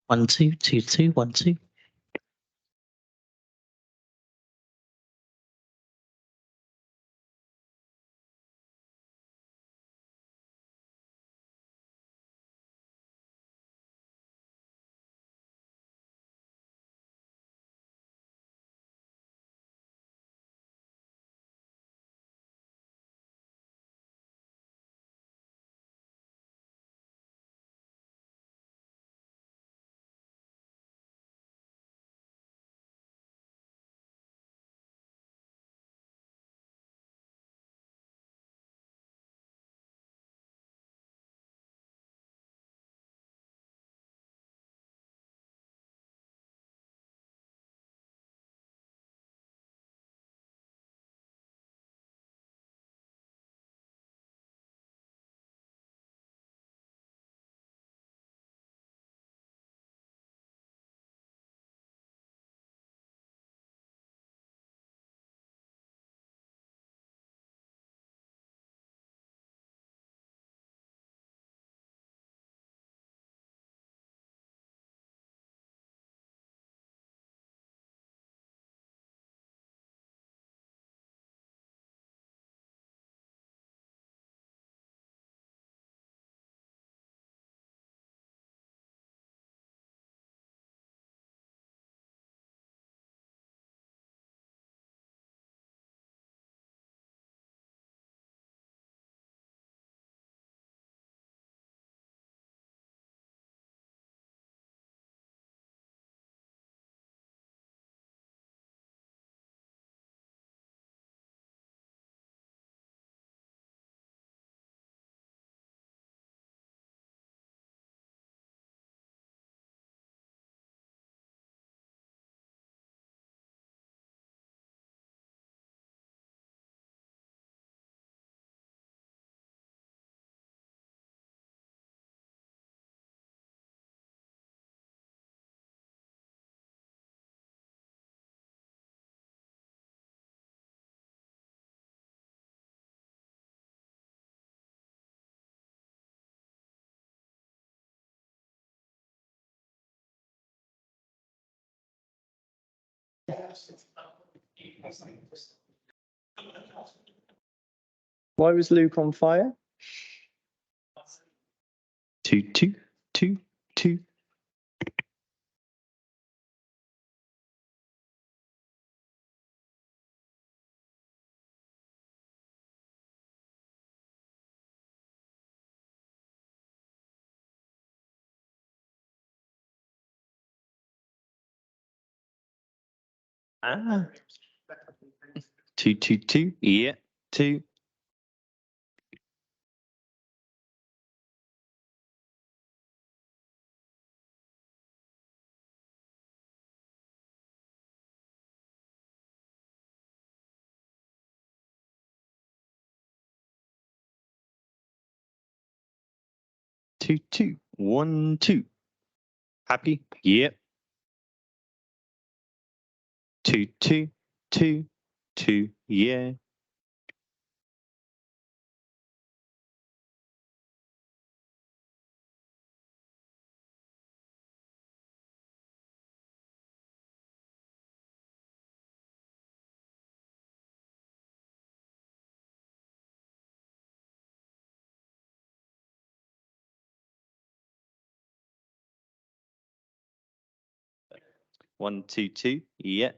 1 2 2 2 1 2. Why was Luke on fire? 2 2 2 2. Ah. 2 2 2. Yeah. 2. 2 2 1 2. Happy? Yep. 2 2 2 2. Yeah. One, two, two. Yeah.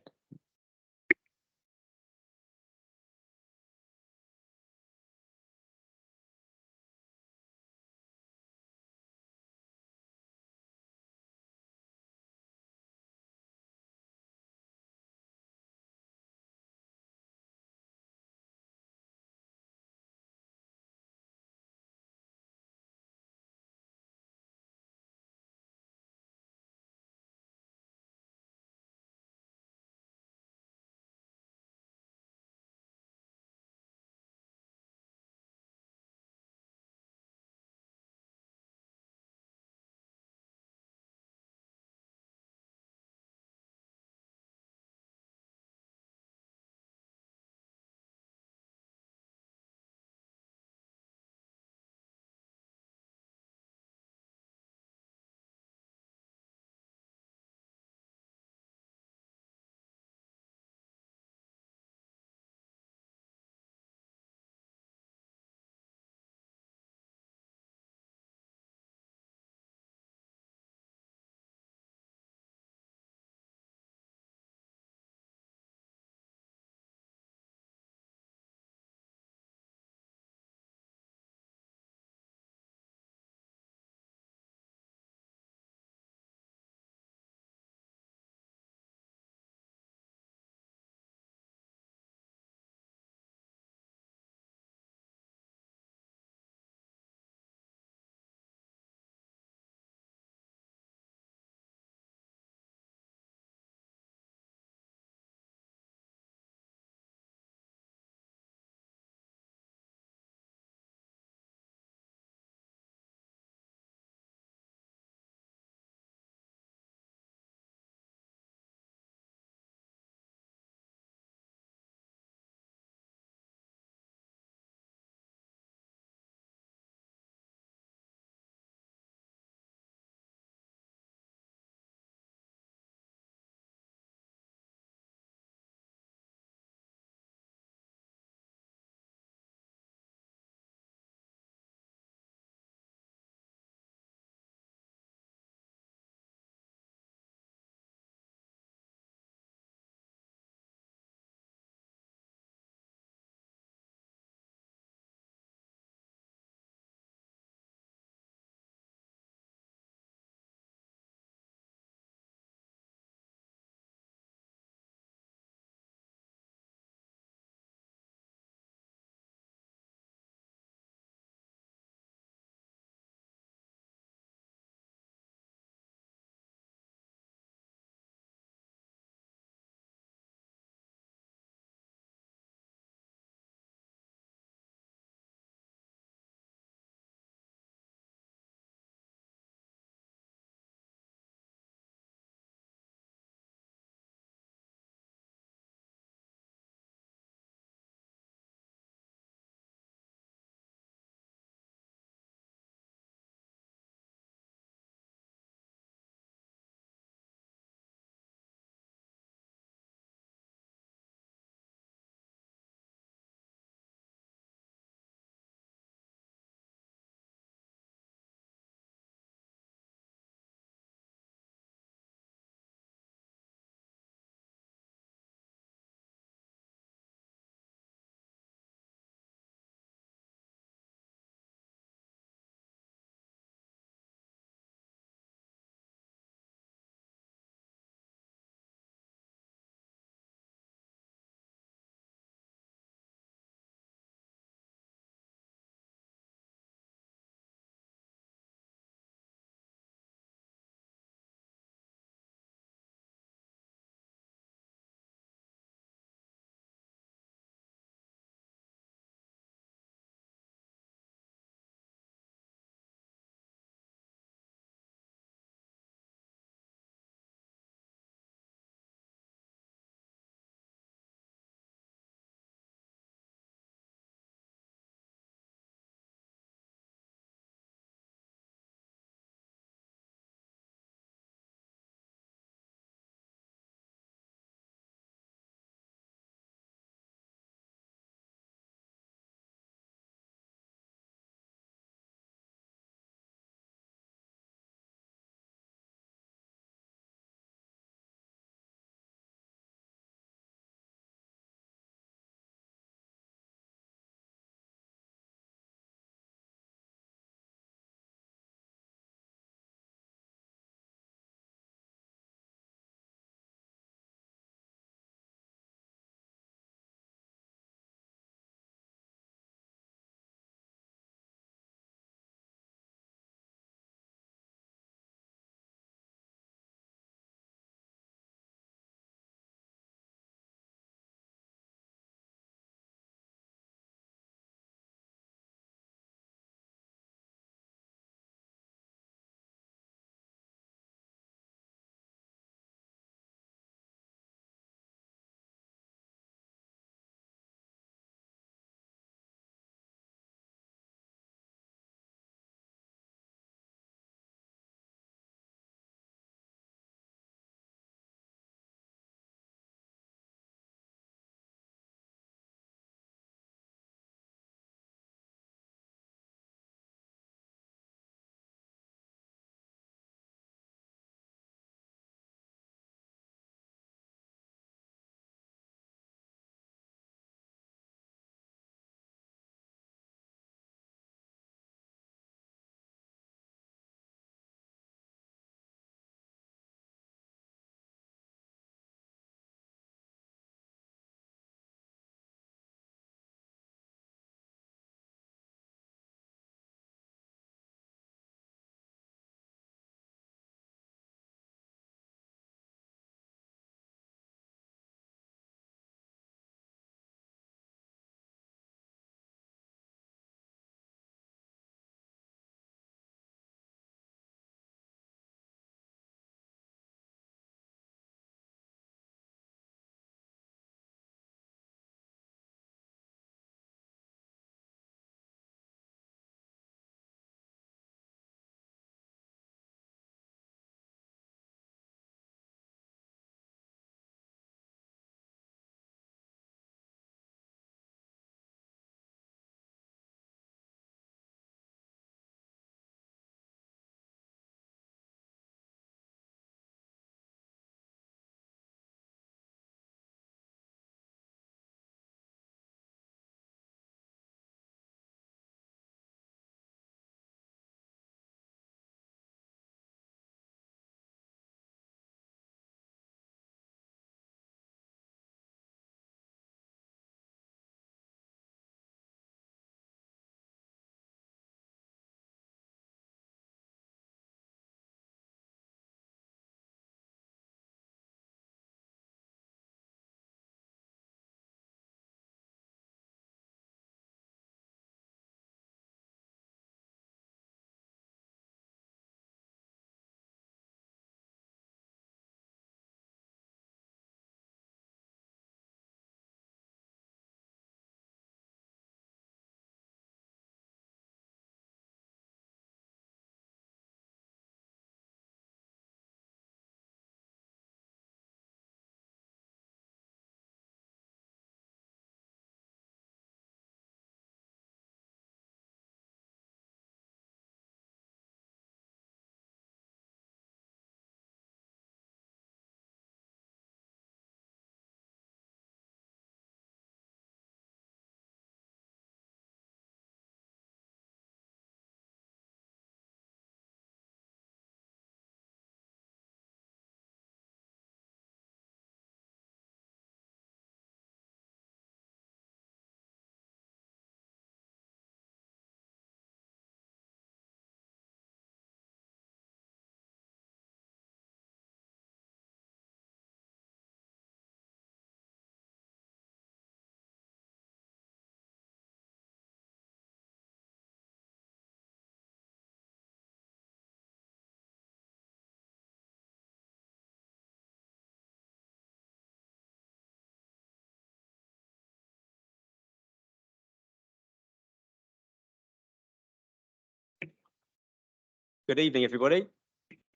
Good evening, everybody,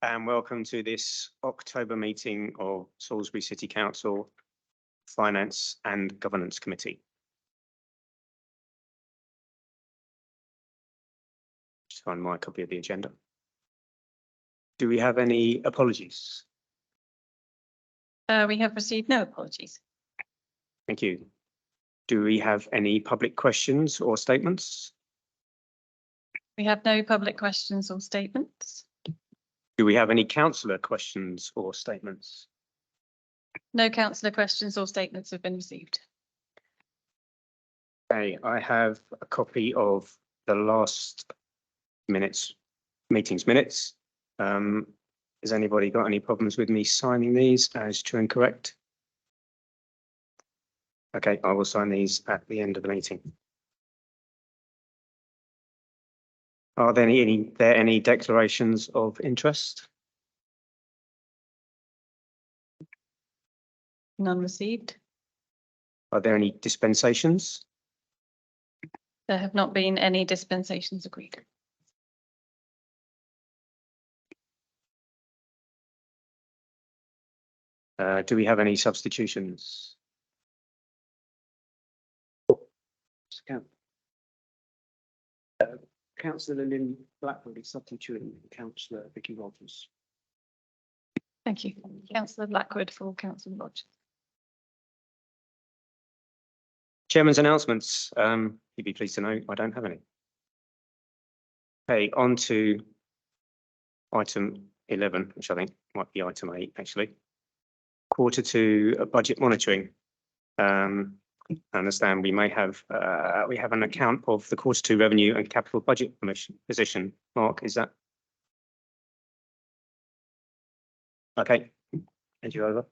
and welcome to this October meeting of Salisbury City Council Finance and Governance Committee. Just find my copy of the agenda. Do we have any apologies? We have received no apologies. Thank you. Do we have any public questions or statements? We have no public questions or statements. Do we have any councillor questions or statements? No councillor questions or statements have been received. Okay, I have a copy of the last meeting's minutes. Has anybody got any problems with me signing these as true and correct? Okay, I will sign these at the end of the meeting. Are there any declarations of interest? None received. Are there any dispensations? There have not been any dispensations agreed. Do we have any substitutions? Councillor Lynn Blackwood is substituting Councillor Vicky Rogers. Thank you. Councillor Blackwood for Councillor Rogers. Chairman's announcements. You'd be pleased to know I don't have any. Okay, on to item 11, which I think might be item 8 actually. Quarter two budget monitoring. I understand we may have we have an account of the quarter two revenue and capital budget position. Mark, is that? Okay, hand you over.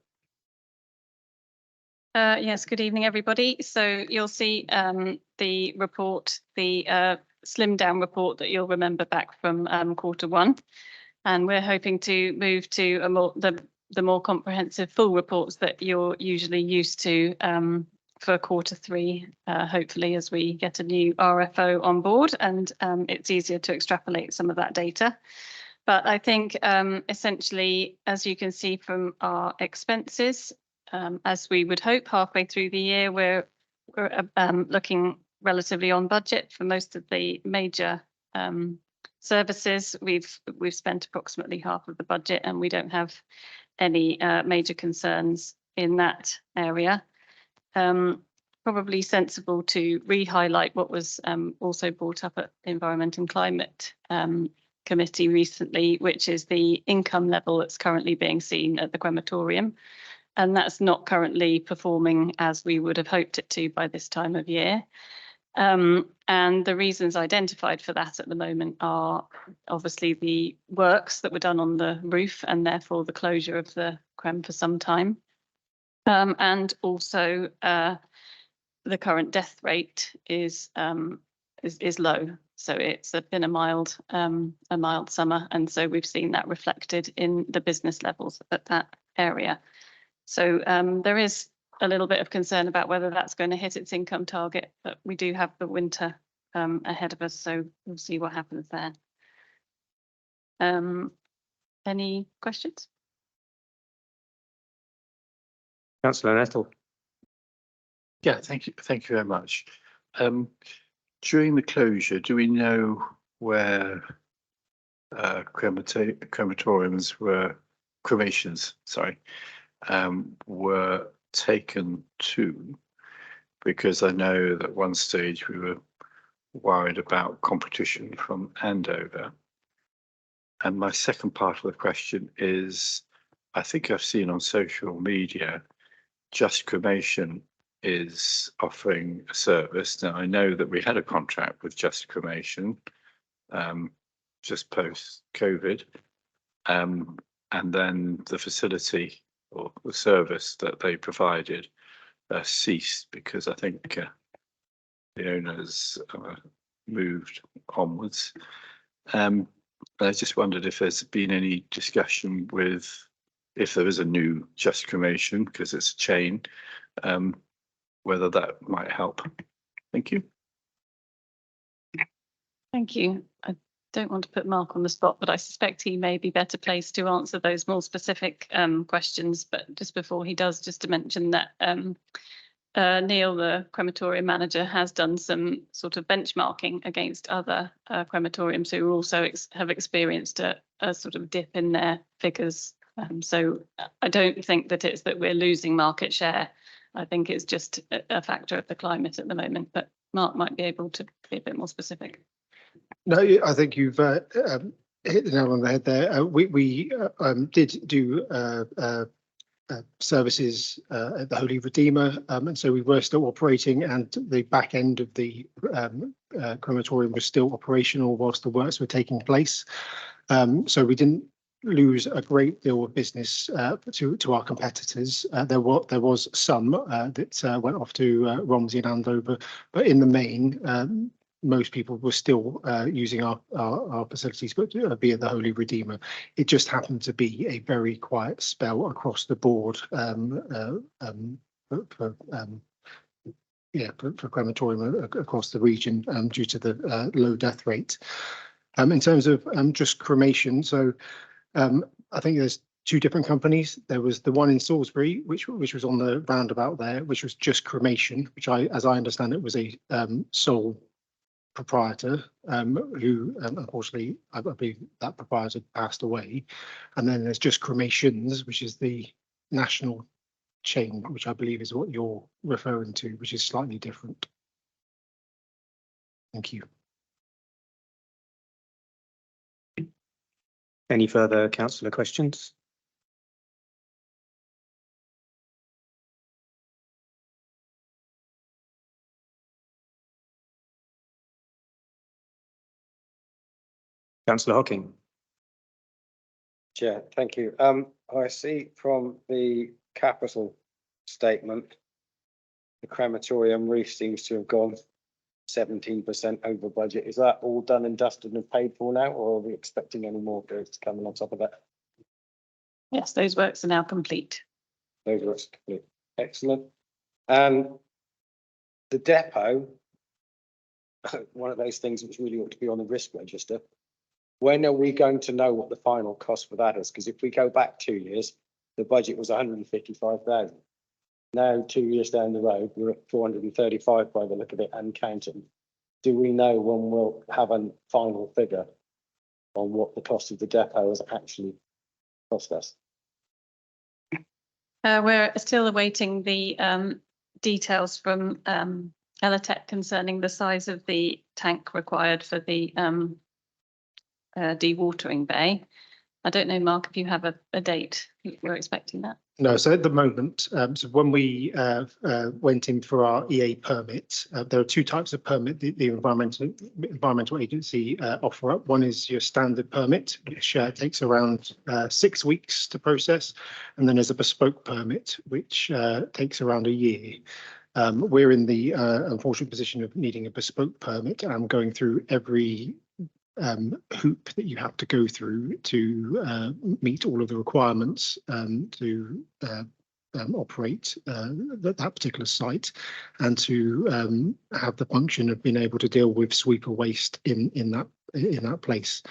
Yes, good evening, everybody. So you'll see the report, the slimmed down report that you'll remember back from quarter one. And we're hoping to move to the more comprehensive full reports that you're usually used to for quarter three, hopefully as we get a new RFO on board and it's easier to extrapolate some of that data. But I think essentially, as you can see from our expenses, as we would hope halfway through the year, we're looking relatively on budget for most of the major services. We've spent approximately half of the budget and we don't have any major concerns in that area. Probably sensible to re-highlight what was also brought up at Environment and Climate Committee recently, which is the income level that's currently being seen at the crematorium. And that's not currently performing as we would have hoped it to by this time of year. And the reasons identified for that at the moment are obviously the works that were done on the roof and therefore the closure of the crem for some time. And also the current death rate is low. So it's been a mild summer. And so we've seen that reflected in the business levels at that area. So there is a little bit of concern about whether that's going to hit its income target, but we do have the winter ahead of us, so we'll see what happens there. Any questions? Councillor Nettle. Yeah, thank you very much. During the closure, do we know where crematoriums cremations, were taken to? Because I know that one stage we were worried about competition from Andover. And my second part of the question is, I think I've seen on social media, Just Cremation is offering a service. Now I know that we had a contract with Just Cremation just post COVID, and then the facility or the service that they provided ceased because I think the owners moved onwards. I just wondered if there's been any discussion with if there is a new Just Cremation, because it's a chain, whether that might help. Thank you. Thank you. don't want to put Mark on the spot, but I suspect he may be better placed to answer those more specific questions. But just before he does, just to mention that Neil, the crematorium manager, has done some sort of benchmarking against other crematoriums who also have experienced a sort of dip in their figures. So I don't think that it's that we're losing market share. I think it's just a factor of the climate at the moment. But Mark might be able to be a bit more specific. No, I think you've hit the nail on the head there. We did do services at the Holy Redeemer, and so we were still operating, and the back end of the crematorium was still operational whilst the works were taking place. So we didn't lose a great deal of business to our competitors. There was some that went off to Romsey and Andover, but in the main, most people were still using our facilities, but be it the Holy Redeemer. It just happened to be a very quiet spell across the board for crematorium across the region due to the low death rate. In terms of just cremation, so I think there's two different companies. There was the one in Salisbury, which was on the roundabout there, which was just cremation, which as I understand it, was a sole proprietor who unfortunately, I believe that proprietor passed away. And then there's just cremations, which is the national chain, which I believe is what you're referring to, which is slightly different. Thank you. Any further councillor questions? Councillor Hocking. Chair, thank you. I see from the capital statement, the crematorium roof seems to have gone 17% over budget. Is that all done and dusted and paid for now, or are we expecting any more goods coming on top of that? Yes, those works are now complete. Those are complete. Excellent. And the depot, one of those things which really ought to be on the risk register. When are we going to know what the final cost for that is? Because if we go back 2 years, the budget was 155,000. Now, 2 years down the road, we're at 435 by the look of it and counting. Do we know when we'll have a final figure on what the cost of the depot has actually cost us? We're still awaiting the details from Elatec concerning the size of the tank required for the dewatering bay. I don't know, Mark, if you have a date. We're expecting that. No, so at the moment, so when we went in for our EA permit, there are two types of permit the environmental agency offer up. One is your standard permit, which takes around 6 weeks to process, and then there's a bespoke permit, which takes around a year. We're in the unfortunate position of needing a bespoke permit. I'm going through every hoop that you have to go through to meet all of the requirements to operate that particular site, and to have the function of being able to deal with sweeper waste in that place.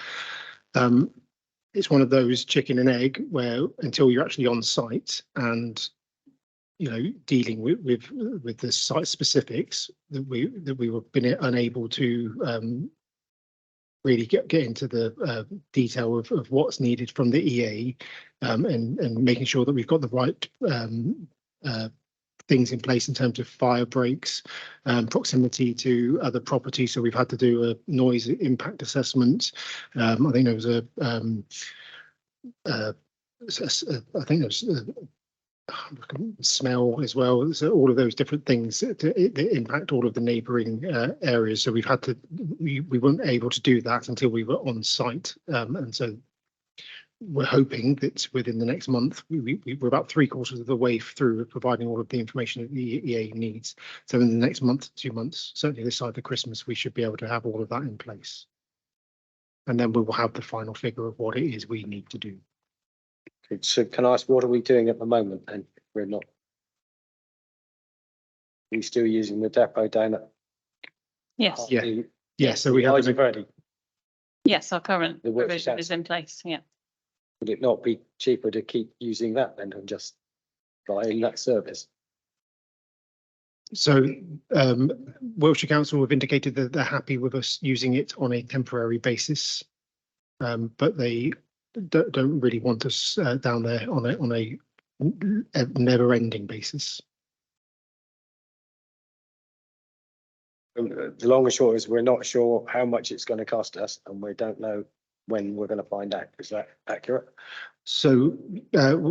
It's one of those chicken and egg where until you're actually on site and dealing with the site specifics, that we were been unable to really get into the detail of what's needed from the EA, and making sure that we've got the right things in place in terms of fire breaks, proximity to other properties. So we've had to do a noise impact assessment. I think there was smell as well. So all of those different things that impact all of the neighbouring areas. So we weren't able to do that until we were on site, and so we're hoping that within the next month, we're about 3/4 of the way through providing all of the information that the EA needs. So in the next month, 2 months, certainly this side of Christmas, we should be able to have all of that in place, and then we will have the final figure of what it is we need to do. So can I ask, what are we doing at the moment? And we're not. Are we still using the depot down at? Yes. Yeah. Yeah. So we have ready. Yes, our current The works provision is council. in place, yeah. Would it not be cheaper to keep using that then and just buying that service? So Wiltshire Council have indicated that they're happy with us using it on a temporary basis. But they don't really want us down there on a never ending basis. The long and short is we're not sure how much it's going to cost us and we don't know when we're going to find out. Is that accurate? So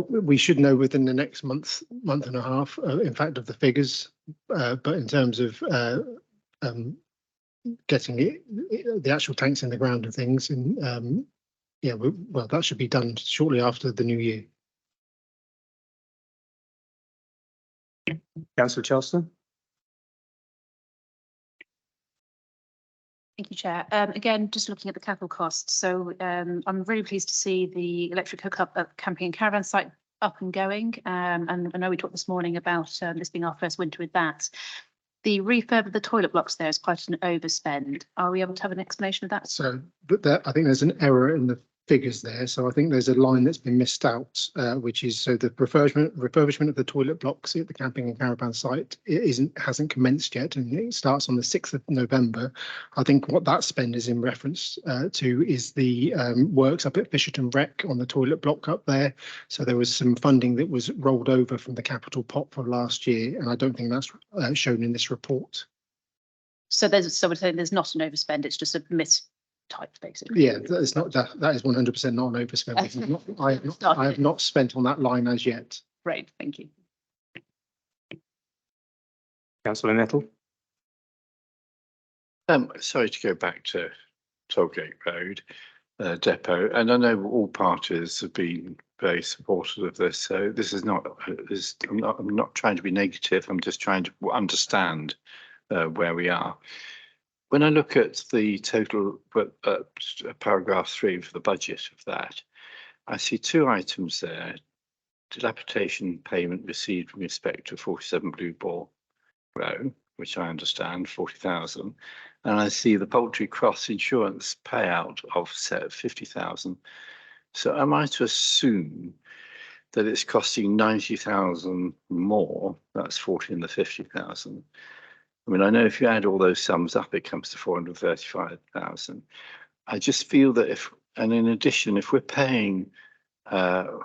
we should know within the next month and a half, in fact, of the figures. But in terms of getting the actual tanks in the ground and things, and yeah, well, that should be done shortly after the new year. Councillor Charleston? Thank you, Chair. Again, just looking at the capital costs. So I'm really pleased to see the electric hookup at Camping and Caravan site up and going. And I know we talked this morning about this being our first winter with that. The refurb of the toilet blocks there is quite an overspend. Are we able to have an explanation of that? So, but I think there's an error in the figures there. So I think there's a line that's been missed out, which is so the refurbishment of the toilet blocks at the Camping and Caravan site hasn't commenced yet, and it starts on the 6th of November. I think what that spend is in reference to is the works up at Fisherton Rec on the toilet block up there. So there was some funding that was rolled over from the capital pot for last year, and I don't think that's shown in this report. So we're saying there's not an overspend, it's just a mistype, basically. Yeah, that is not that is 100% not an overspend. I have not spent on that line as yet. Great, thank you. Councillor Nettle? Sorry to go back to Tollgate Road depot, and I know all parties have been very supportive of this. So this is not. I'm not trying to be negative. I'm just trying to understand where we are. When I look at the total, paragraph 3 for the budget of that, I see 2 items there: dilapidation payment received in respect to 47 Blue Ball Row, which I understand 40,000, and I see the Poultry Cross insurance payout of 50,000. So am I to assume that it's costing 90,000 more? That's 40 and the 50,000. I mean, I know if you add all those sums up, it comes to 435,000. I just feel that and in addition, if we're paying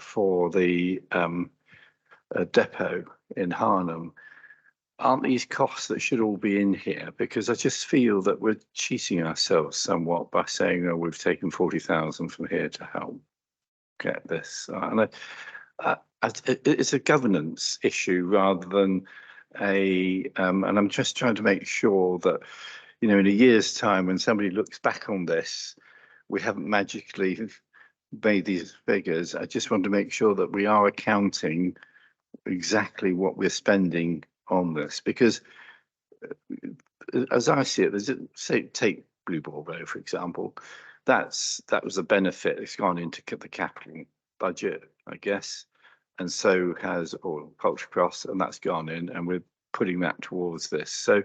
for the depot in Harnham, aren't these costs that should all be in here? Because I just feel that we're cheating ourselves somewhat by saying, oh, we've taken 40,000 from here to help get this. And it's a governance issue rather than and I'm just trying to make sure that, you know, in a year's time, when somebody looks back on this, we haven't magically made these figures. I just want to make sure that we are accounting exactly what we're spending on this, because as I see it, take Blue Ball Row, for example, that was a benefit. It's gone into the capital budget, I guess. And so has Poultry Cross, and that's gone in, and we're putting that towards this. So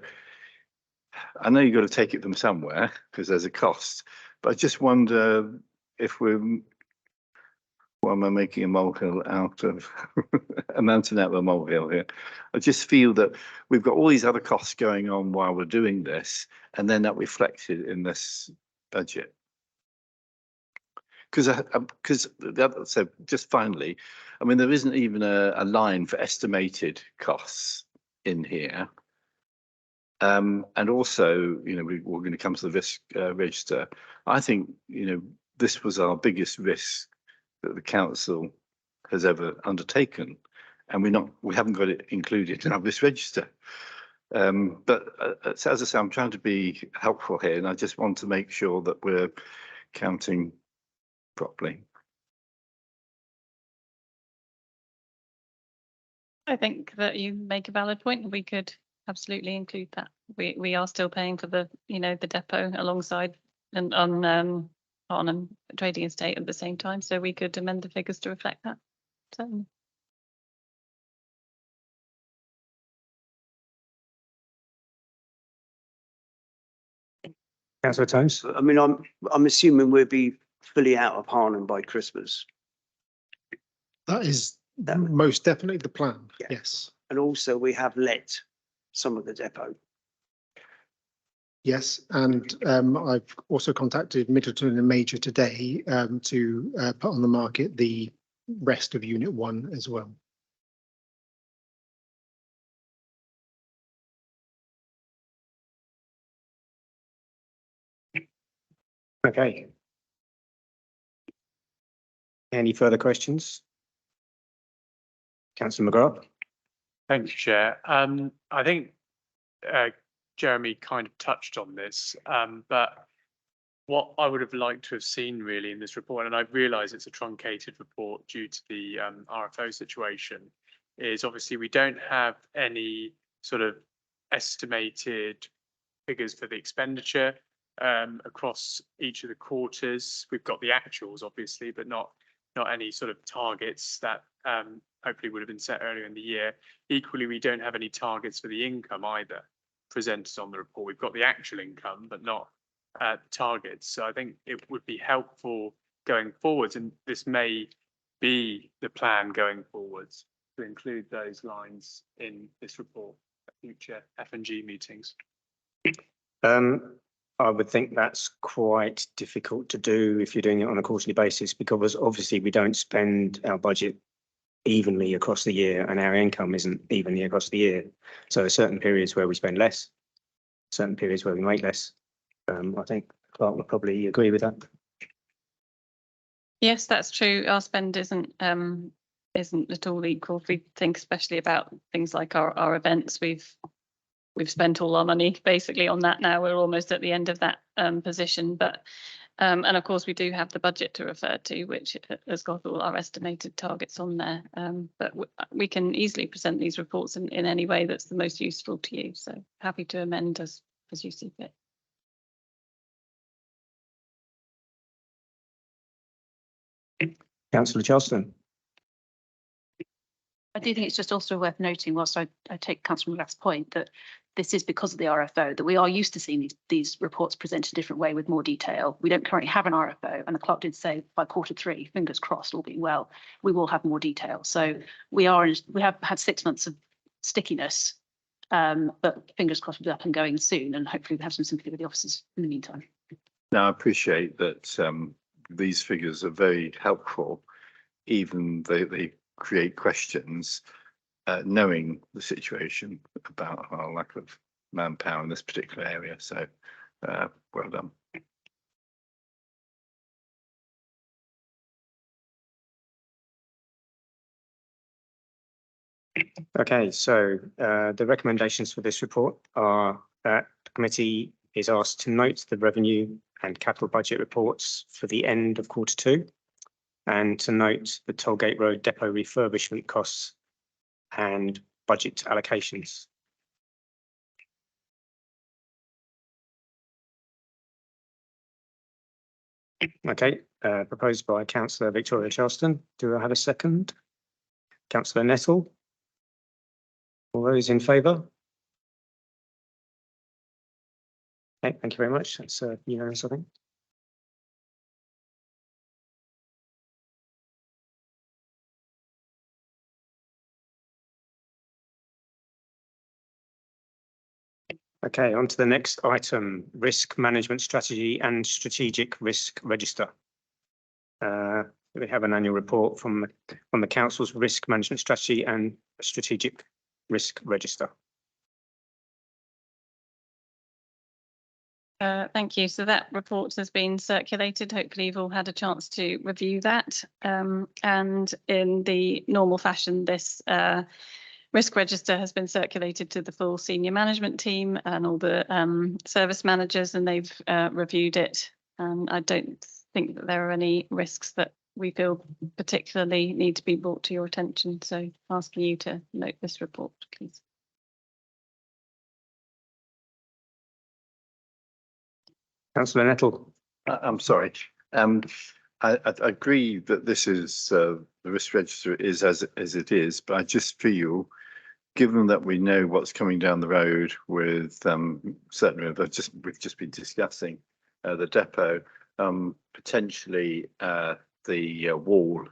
I know you've got to take it from somewhere because there's a cost, but I just wonder if why am I making a molehill out of a mountain out of a molehill here? I just feel that we've got all these other costs going on while we're doing this, and then that reflected in this budget. So just finally, I mean, there isn't even a line for estimated costs in here. And also, you know, we're going to come to the risk register. I think, you know, this was our biggest risk that the council has ever undertaken, and we haven't got it included in our risk register. But as I say, I'm trying to be helpful here, and I just want to make sure that we're counting properly. I think that you make a valid point. We could absolutely include that. We are still paying for the, you know, the depot alongside and on a trading estate at the same time. So we could amend the figures to reflect that. Certainly. Councillor Tones? I mean, I'm assuming we'll be fully out of Harlem by Christmas. That is That would- most definitely the plan, Yeah. yes. And also we have let some of the depot. Yes, and I've also contacted Middleton and Major today to put on the market the rest of Unit 1 as well. Okay. Any further questions? Councillor McGrath? Thank you, Chair. I think Jeremy kind of touched on this, but what I would have liked to have seen really in this report, and I realise it's a truncated report due to the RFO situation, is obviously we don't have any sort of estimated figures for the expenditure across each of the quarters. We've got the actuals, obviously, but not any sort of targets that hopefully would have been set earlier in the year. Equally, we don't have any targets for the income either presented on the report. We've got the actual income, but not targets. So I think it would be helpful going forwards, and this may be the plan going forwards, to include those lines in this report at future F&G meetings. I would think that's quite difficult to do if you're doing it on a quarterly basis, because obviously we don't spend our budget evenly across the year and our income isn't evenly across the year. So there are certain periods where we spend less, certain periods where we make less. I think Clark would probably agree with that. Yes, that's true. Our spend isn't at all equal. If we think especially about things like our events, we've spent all our money basically on that now. We're almost at the end of that position, but and of course we do have the budget to refer to, which has got all our estimated targets on there. But we can easily present these reports in any way that's the most useful to you. So happy to amend as you see fit. Councillor Charleston? I do think it's just also worth noting, whilst I take Councillor McGrath's point, that this is because of the RFO, that we are used to seeing these reports presented a different way with more detail. We don't currently have an RFO, and the clerk did say by Q3, fingers crossed, all being well, we will have more detail. So we have had 6 months of stickiness, but fingers crossed we'll be up and going soon, and hopefully we have some sympathy with the officers in the meantime. Now, I appreciate that these figures are very helpful, even though they create questions, knowing the situation about our lack of manpower in this particular area. So well done. Okay, so the recommendations for this report are that the committee is asked to note the revenue and capital budget reports for the end of Q2, and to note the Tollgate Road depot refurbishment costs and budget allocations. Okay, proposed by Councillor Victoria Charleston. Do I have a second? Councillor Nettle? All those in favour? Okay, thank you very much. That's unanimous, I think. Okay, on to the next item, risk management strategy and strategic risk register. We have an annual report from the council's risk management strategy and strategic risk register. Thank you. So that report has been circulated. Hopefully you've all had a chance to review that. And in the normal fashion, this risk register has been circulated to the full senior management team and all the service managers, and they've reviewed it. And I don't think that there are any risks that we feel particularly need to be brought to your attention. So asking you to note this report, please. Councillor Nettle. I'm sorry. I agree that this is the risk register is as it is, but I just feel, given that we know what's coming down the road with certainly we've just been discussing the depot, potentially the wall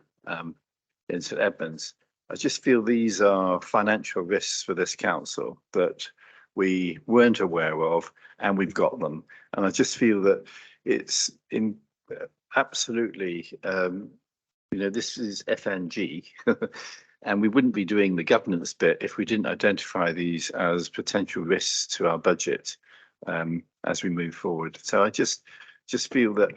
in St Edmunds. I just feel these are financial risks for this council that we weren't aware of, and we've got them. And I just feel that it's absolutely, this is FNG, and we wouldn't be doing the governance bit if we didn't identify these as potential risks to our budget as we move forward. So I just feel that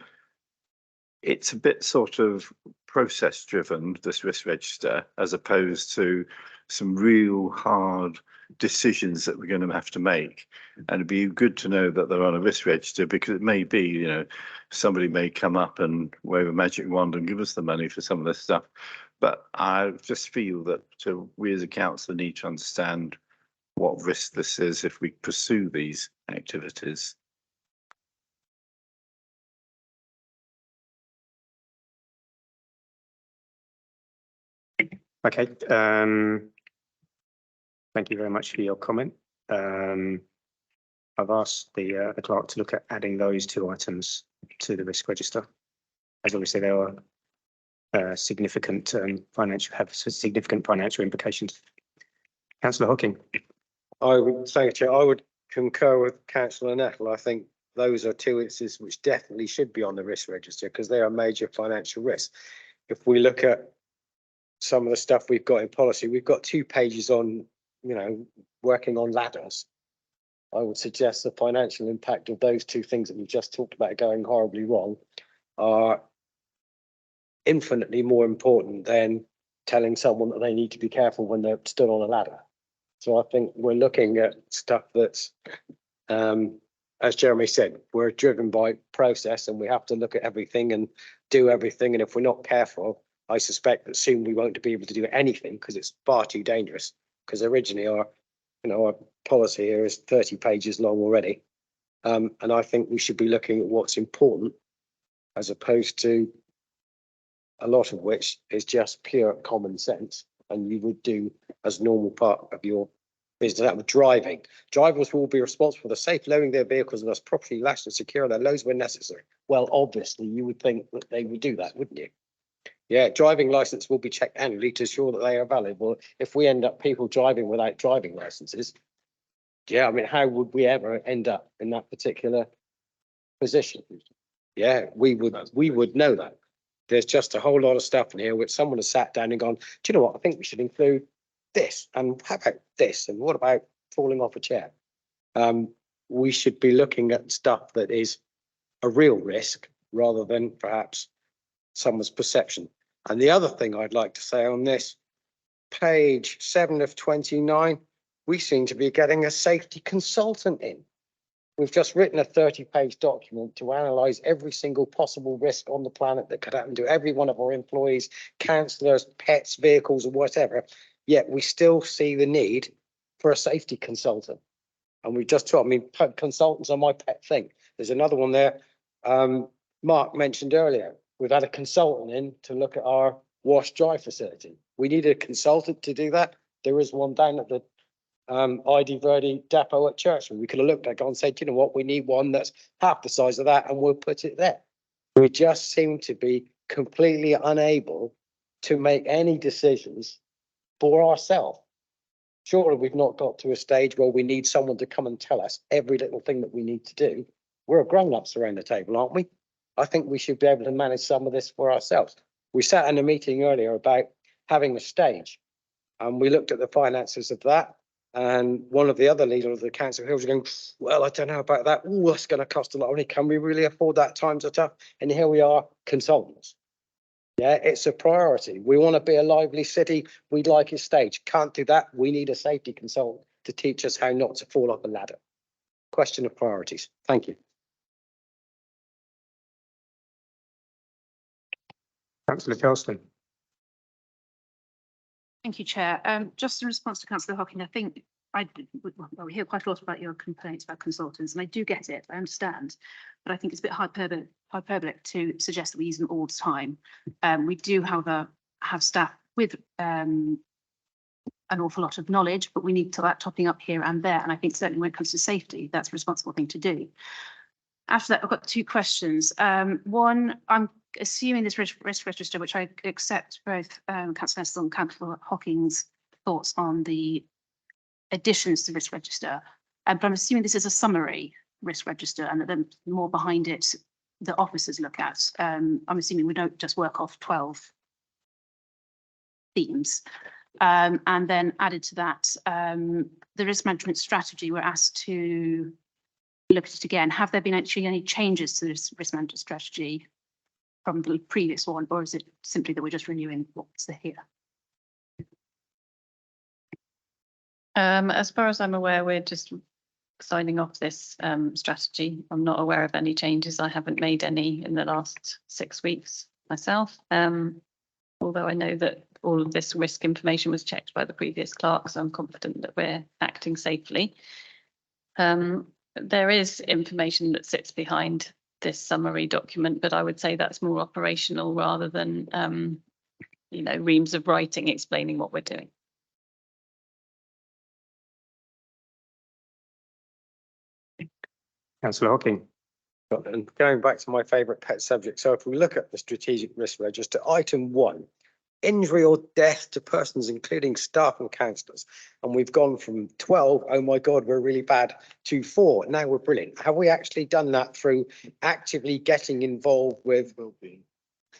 it's a bit sort of process driven, this risk register, as opposed to some real hard decisions that we're going to have to make. And it'd be good to know that they're on a risk register, because it may be, somebody may come up and wave a magic wand and give us the money for some of this stuff. But I just feel that we as a council need to understand what risk this is if we pursue these activities. Okay, thank you very much for your comment. I've asked the clerk to look at adding those two items to the risk register, as obviously they are significant financial implications. Councillor Hocking. I would say, Chair, I would concur with Councillor Nettle. I think those are two instances which definitely should be on the risk register, because they are major financial risks. If we look at some of the stuff we've got in policy, we've got 2 pages on, working on ladders. I would suggest the financial impact of those 2 things that we've just talked about going horribly wrong are infinitely more important than telling someone that they need to be careful when they're stood on a ladder. So I think we're looking at stuff that's, as Jeremy said, we're driven by process, and we have to look at everything and do everything. And if we're not careful, I suspect that soon we won't be able to do anything, because it's far too dangerous. Because originally our policy here is 30 pages long already. And I think we should be looking at what's important, as opposed to a lot of which is just pure common sense, and you would do as normal part of your business. That with driving. Drivers will be responsible for the safe loading their vehicles and must properly latch and secure their loads when necessary. Well, obviously you would think that they would do that, wouldn't you? Yeah, driving license will be checked annually to ensure that they are valid. Well, if we end up people driving without driving licenses, yeah, I mean, how would we ever end up in that particular position? Yeah, we would know that. There's just a whole lot of stuff in here which someone has sat down and gone, do you know what? I think we should include this, and how about this, and what about falling off a chair? We should be looking at stuff that is a real risk rather than perhaps someone's perception. And the other thing I'd like to say on this, page 7 of 29, we seem to be getting a safety consultant in. We've just written a 30-page document to analyse every single possible risk on the planet that could happen to every one of our employees, councillors, pets, vehicles, or whatever. Yet we still see the need for a safety consultant. And we just talked, consultants are my pet thing. There's another one there. Mark mentioned earlier, we've had a consultant in to look at our wash dry facility. We need a consultant to do that. There is one down at the ID Verde depot at Churchman. We could have looked at it and said, you know what, we need one that's half the size of that, and we'll put it there. We just seem to be completely unable to make any decisions for ourselves. Surely we've not got to a stage where we need someone to come and tell us every little thing that we need to do. We're grown-ups around the table, aren't we? I think we should be able to manage some of this for ourselves. We sat in a meeting earlier about having a stage, and we looked at the finances of that. And one of the other leaders of the council here was going, well, I don't know about that. Oh, that's going to cost a lot of money. Can we really afford that? Times are tough. And here we are, consultants. Yeah, it's a priority. We want to be a lively city. We'd like a stage. Can't do that. We need a safety consultant to teach us how not to fall off a ladder. Question of priorities. Thank you. Councillor Charleston. Thank you, Chair. Just in response to Councillor Hocking, I think we hear quite a lot about your complaints about consultants, and I do get it, I understand, but I think it's a bit hyperbolic to suggest that we use them all the time. We do, however, have staff with an awful lot of knowledge, but we need to that topping up here and there. And I think certainly when it comes to safety, that's a responsible thing to do. After that, I've got two questions. One, I'm assuming this risk register, which I accept both Councillor Nestle and Councillor Hocking's thoughts on the additions to the risk register. But I'm assuming this is a summary risk register and that then more behind it, the officers look at. I'm assuming we don't just work off 12 themes. And then added to that, the risk management strategy, we're asked to look at it again. Have there been actually any changes to this risk management strategy from the previous one, or is it simply that we're just renewing what's here? As far as I'm aware, we're just signing off this strategy. I'm not aware of any changes. I haven't made any in the last 6 weeks myself. Although I know that all of this risk information was checked by the previous clerk, so I'm confident that we're acting safely. There is information that sits behind this summary document, but I would say that's more operational rather than, you know, reams of writing explaining what we're doing. Councillor Hocking. And going back to my favourite pet subject, so if we look at the strategic risk register, item 1, injury or death to persons including staff and councillors, and we've gone from 12, oh my god, we're really bad, to 4, now we're brilliant. Have we actually done that through actively getting involved with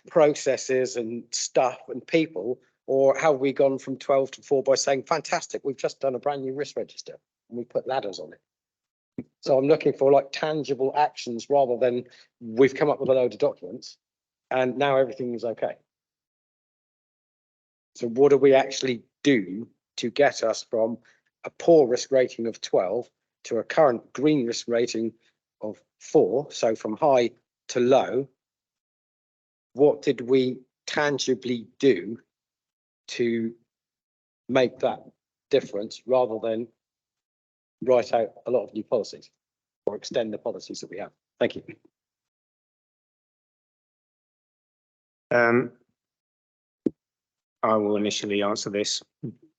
processes and stuff and people, or have we gone from 12 to 4 by saying fantastic, we've just done a brand new risk register and we put ladders on it? So I'm looking for like tangible actions rather than we've come up with a load of documents and now everything is okay. So what do we actually do to get us from a poor risk rating of 12 to a current green risk rating of 4? So from high to low, what did we tangibly do to make that difference rather than write out a lot of new policies or extend the policies that we have? Thank you. I will initially answer this.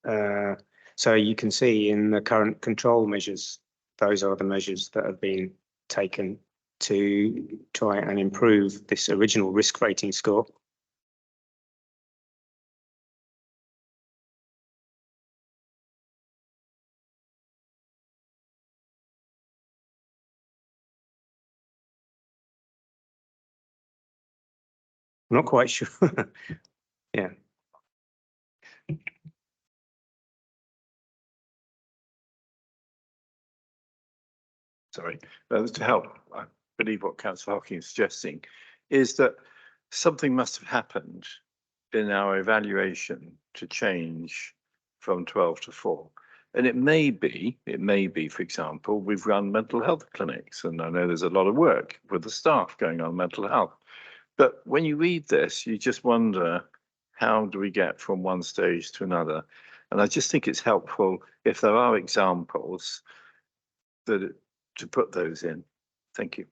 So you can see in the current control measures, those are the measures that have been taken to try and improve this original risk rating score. I'm not quite sure. Yeah. Sorry, to help, I believe what Councillor Hocking is suggesting is that something must have happened in our evaluation to change from 12 to 4. And it may be, for example, we've run mental health clinics, and I know there's a lot of work with the staff going on mental health. But when you read this, you just wonder, how do we get from one stage to another? And I just think it's helpful if there are examples that to put those in. Thank you.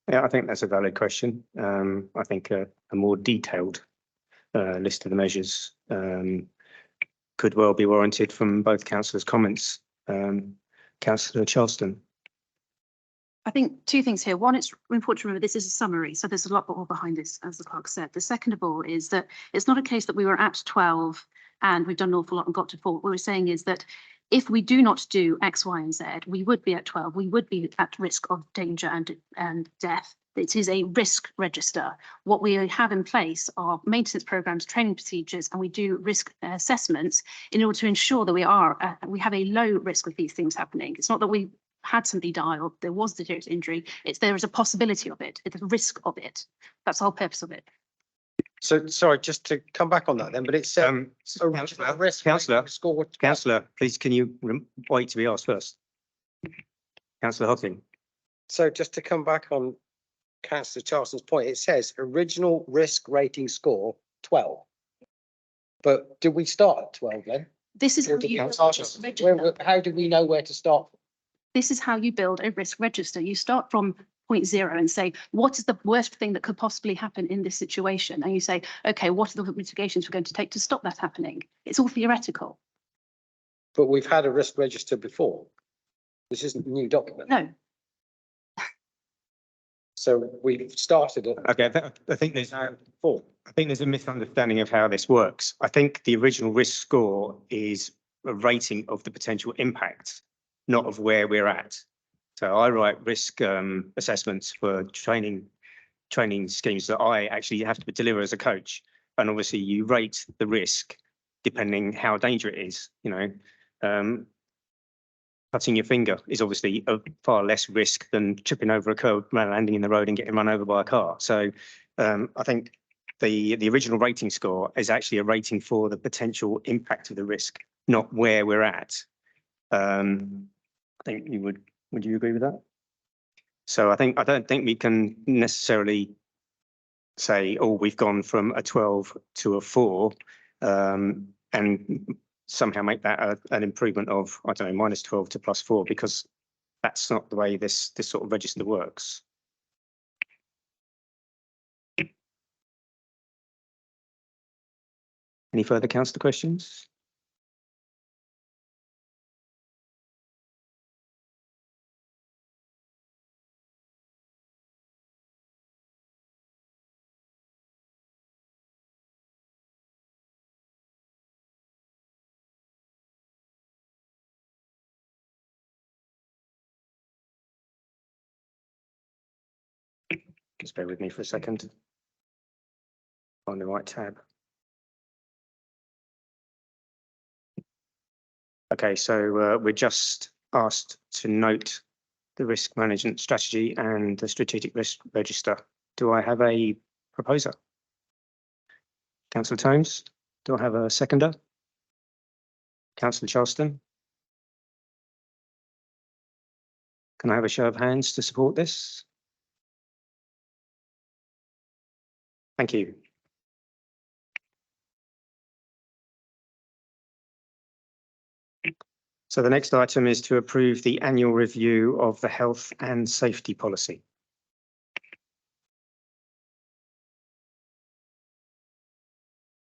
Yeah, I think that's a valid question. I think a more detailed list of the measures could well be warranted from both councillors' comments. Councillor Charleston. I think two things here. One, it's important to remember this is a summary, so there's a lot more behind this, as the clerk said. The second of all is that it's not a case that we were at 12 and we've done an awful lot and got to 4. What we're saying is that if we do not do X, Y, and Z, we would be at 12. We would be at risk of danger and death. It is a risk register. What we have in place are maintenance programs, training procedures, and we do risk assessments in order to ensure that we have a low risk of these things happening. It's not that we had somebody die or there was a serious injury. There is a possibility of it. It's a risk of it. That's the whole purpose of it. So sorry, just to come back on that then, but it's Councillor, please can you wait to be asked first? Councillor Hocking. So just to come back on Councillor Charleston's point, it says original risk rating score 12. But did we start at 12 then? This is how how do we know where to start? This is how you build a risk register. You start from point 0 and say, what is the worst thing that could possibly happen in this situation? And you say, okay, what are the mitigations we're going to take to stop that happening? It's all theoretical. but we've had a risk register before. This isn't a new document. No, So we've started it Okay, I think there's before. I think there's a misunderstanding of how this works. I think the original risk score is a rating of the potential impact, not of where we're at. So I write risk assessments for training schemes that I actually have to deliver as a coach. And obviously you rate the risk depending how dangerous it is, you know. Cutting your finger is obviously a far less risk than tripping over a curb, landing in the road and getting run over by a car. So I think the original rating score is actually a rating for the potential impact of the risk, not where we're at. I think you would you agree with that? So I don't think we can necessarily say, oh, we've gone from a 12 to a 4 and somehow make that an improvement of, I don't know, -12 to +4, because that's not the way this sort of register works. Any further councillor questions? Just bear with me for a second. On the right tab. Okay, so we're just asked to note the risk management strategy and the strategic risk register. Do I have a proposer? Councillor Tomes, do I have a seconder? Councillor Charleston? Can I have a show of hands to support this? Thank you. So the next item is to approve the annual review of the health and safety policy.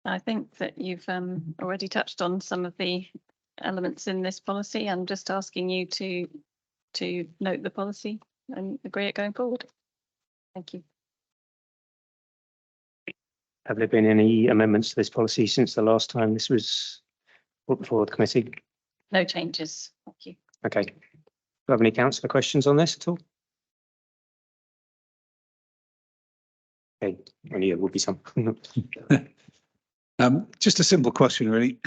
I think that you've already touched on some of the elements in this policy. I'm just asking you to note the policy and agree it going forward. Thank you. Have there been any amendments to this policy since the last time this was put before the committee? No changes. Thank you. Okay. Do you have any councillor questions on this at all? Okay, only there will be some. Just a simple question, really.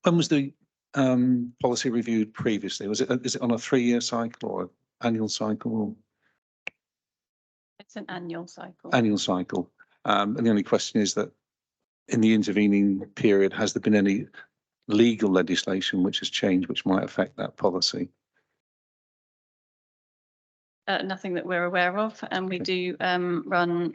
When was the policy reviewed previously? Is it on a 3-year cycle or annual cycle? It's an annual cycle. Annual cycle. And the only question is that in the intervening period, has there been any legal legislation which has changed, which might affect that policy? Nothing that we're aware of, and we do run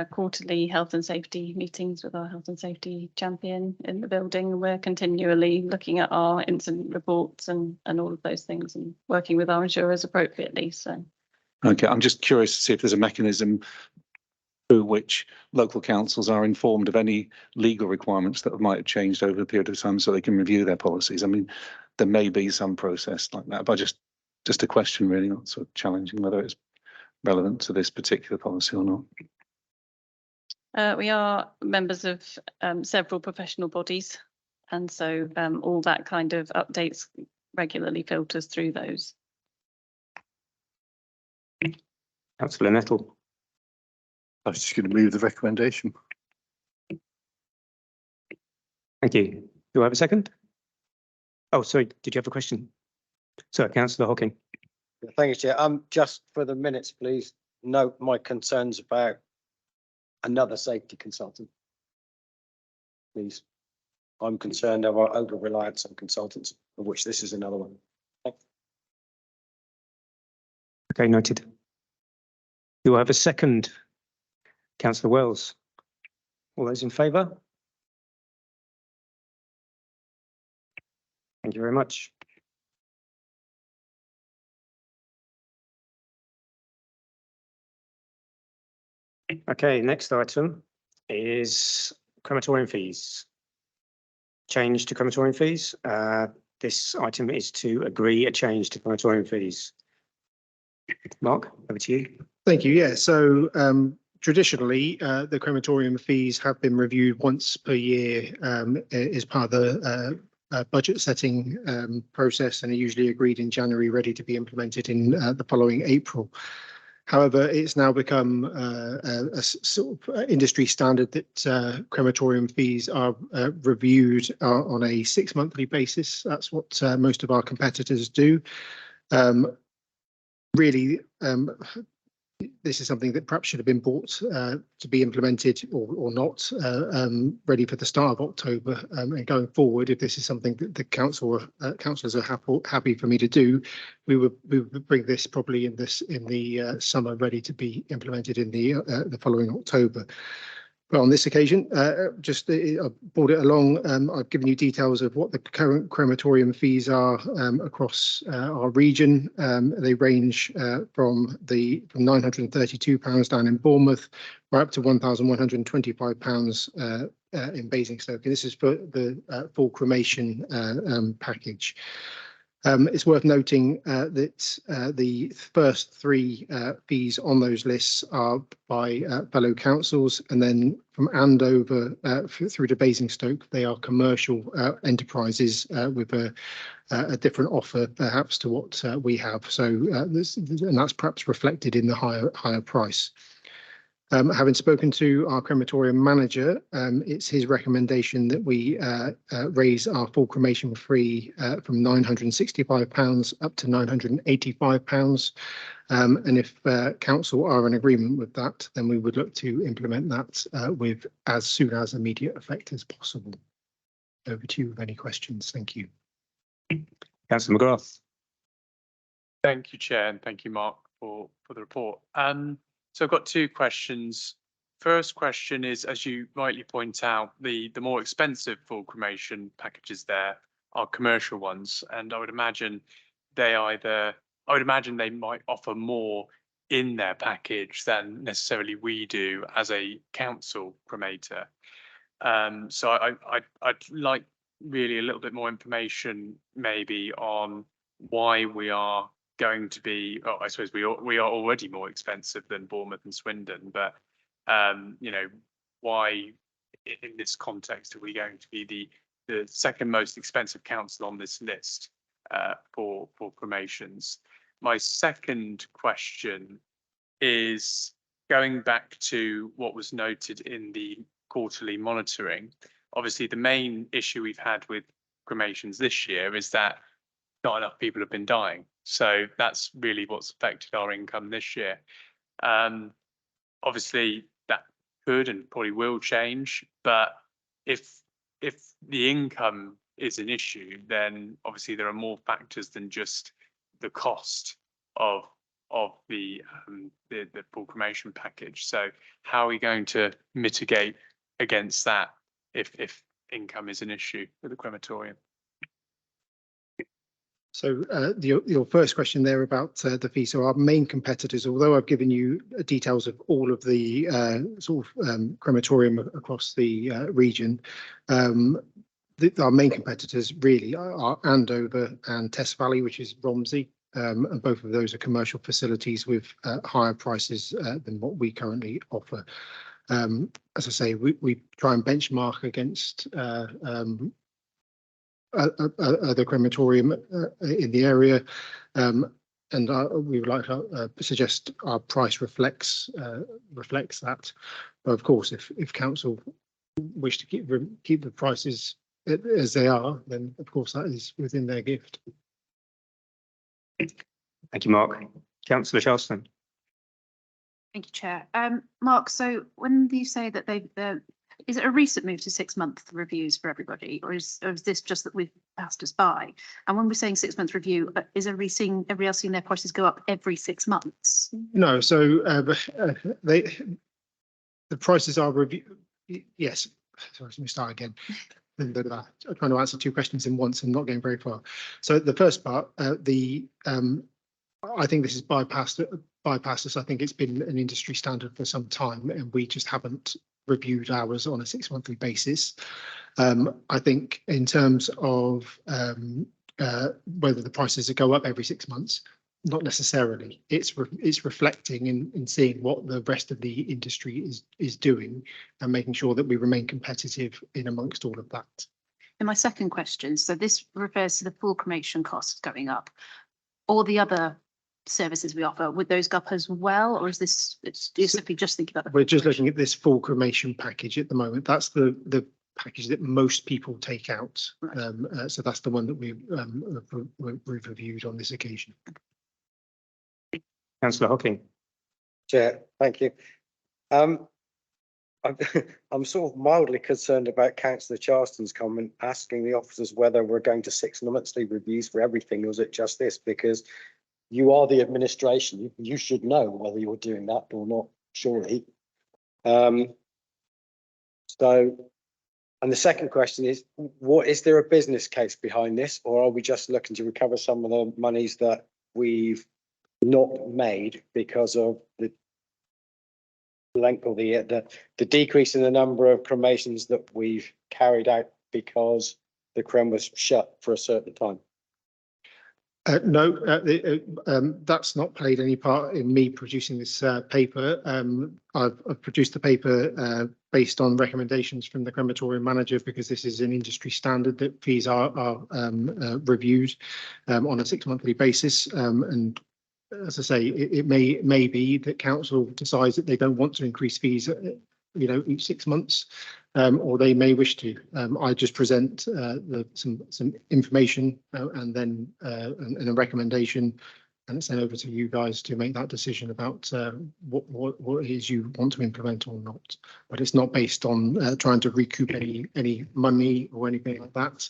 quarterly health and safety meetings with our health and safety champion in the building. We're continually looking at our incident reports and all of those things and working with our insurers appropriately. So, Okay, I'm just curious to see if there's a mechanism through which local councils are informed of any legal requirements that might have changed over a period of time so they can review their policies. I mean, there may be some process like that, but just a question really, not sort of challenging whether it's relevant to this particular policy or not. we are members of several professional bodies, and so all that kind of updates regularly filters through those. Councillor Nettle. I was just going to move the recommendation. Thank you. Do I have a second? Oh, sorry, did you have a question? Sorry, Councillor Hocking. Thank you, Chair. Just for the minutes, please note my concerns about another safety consultant. Please. I'm concerned of our over reliance on consultants, of which this is another one. Okay, noted. Do I have a second? Councillor Wells. All those in favour? Thank you very much. Okay, next item is crematorium fees. Change to crematorium fees. this item is to agree a change to crematorium fees. Mark, over to you. Thank you. Yeah, so traditionally, the crematorium fees have been reviewed once per year as part of the budget setting process, and are usually agreed in January, ready to be implemented in the following April. However, it's now become a sort of industry standard that crematorium fees are reviewed on a 6-monthly basis. That's what most of our competitors do. Really, this is something that perhaps should have been brought to be implemented or not, ready for the start of October. And going forward, if this is something that the councillors are happy for me to do, we would bring this probably in the summer, ready to be implemented in the following October. But on this occasion, I brought it along. I've given you details of what the current crematorium fees are across our region. They range from £932 down in Bournemouth, right up to £1,125 in Basingstoke. And this is for the full cremation package. It's worth noting that the first 3 fees on those lists are by fellow councils, and then from Andover through to Basingstoke, they are commercial enterprises with a different offer perhaps to what we have. So and that's perhaps reflected in the higher price. Having spoken to our crematorium manager, it's his recommendation that we raise our full cremation fee from £965 up to £985. And if council are in agreement with that, then we would look to implement that with as soon as immediate effect as possible. Over to you with any questions. Thank you. Councillor McGrath. Thank you, Chair, and thank you, Mark, for the report. So I've got 2 questions. First question is, as you rightly point out, the more expensive full cremation packages there are commercial ones, and I would imagine they might offer more in their package than necessarily we do as a council cremator. So I'd like really a little bit more information maybe on why we are going to be, I suppose we are already more expensive than Bournemouth and Swindon, but you know, why in this context are we going to be the second most expensive council on this list for cremations? My second question is going back to what was noted in the quarterly monitoring. Obviously, the main issue we've had with cremations this year is that not enough people have been dying. So that's really what's affected our income this year. Obviously, that could and probably will change. But if the income is an issue, then obviously there are more factors than just the cost of the full cremation package. So how are we going to mitigate against that if income is an issue with the crematorium? So your first question there about the fee. So our main competitors, although I've given you details of all of the crematorium across the region, our main competitors really are Andover and Test Valley, which is Romsey, and both of those are commercial facilities with higher prices than what we currently offer. As I say, we try and benchmark against other crematorium in the area, and we would like to suggest our price reflects that. But of course, if council wish to keep the prices as they are, then of course that is within their gift. Thank you, Mark. Councillor Charleston. Thank you, Chair. Mark, so when you say that is it a recent move to 6-month reviews for everybody, or is this just that we've passed us by? And when we're saying 6-month review, is everybody else seeing their prices go up every 6 months? No, so the prices are reviewed. Yes, sorry, let me start again. I'm trying to answer 2 questions in once and not going very far. So the first part, I think this is bypassed us. I think it's been an industry standard for some time, and we just haven't reviewed ours on a 6-monthly basis. I think in terms of whether the prices go up every 6 months. Not necessarily. It's reflecting in seeing what the rest of the industry is doing and making sure that we remain competitive in amongst all of that. And my second question, so this refers to the full cremation costs going up. All the other services we offer, would those go up as well, or is this, you're simply just thinking about the? We're just looking at this full cremation package at the moment. That's the package that most people take out. Right. So that's the one that we've reviewed on this occasion. Councillor Hocking. Chair, thank you. I'm sort of mildly concerned about Councillor Charleston's comment, asking the officers whether we're going to 6 monthly reviews for everything, or is it just this? Because you are the administration, you should know whether you're doing that or not, surely. And the second question is, is there a business case behind this, or are we just looking to recover some of the monies that we've not made because of the length of the decrease in the number of cremations that we've carried out because the crem was shut for a certain time? No, that's not played any part in me producing this paper. I've produced the paper based on recommendations from the crematorium manager, because this is an industry standard that fees are reviewed on a 6 monthly basis. And as I say, it may be that council decides that they don't want to increase fees, each 6 months, or they may wish to. I just present some information and then and a recommendation, and it's sent over to you guys to make that decision about what it is you want to implement or not. But it's not based on trying to recoup any money or anything like that.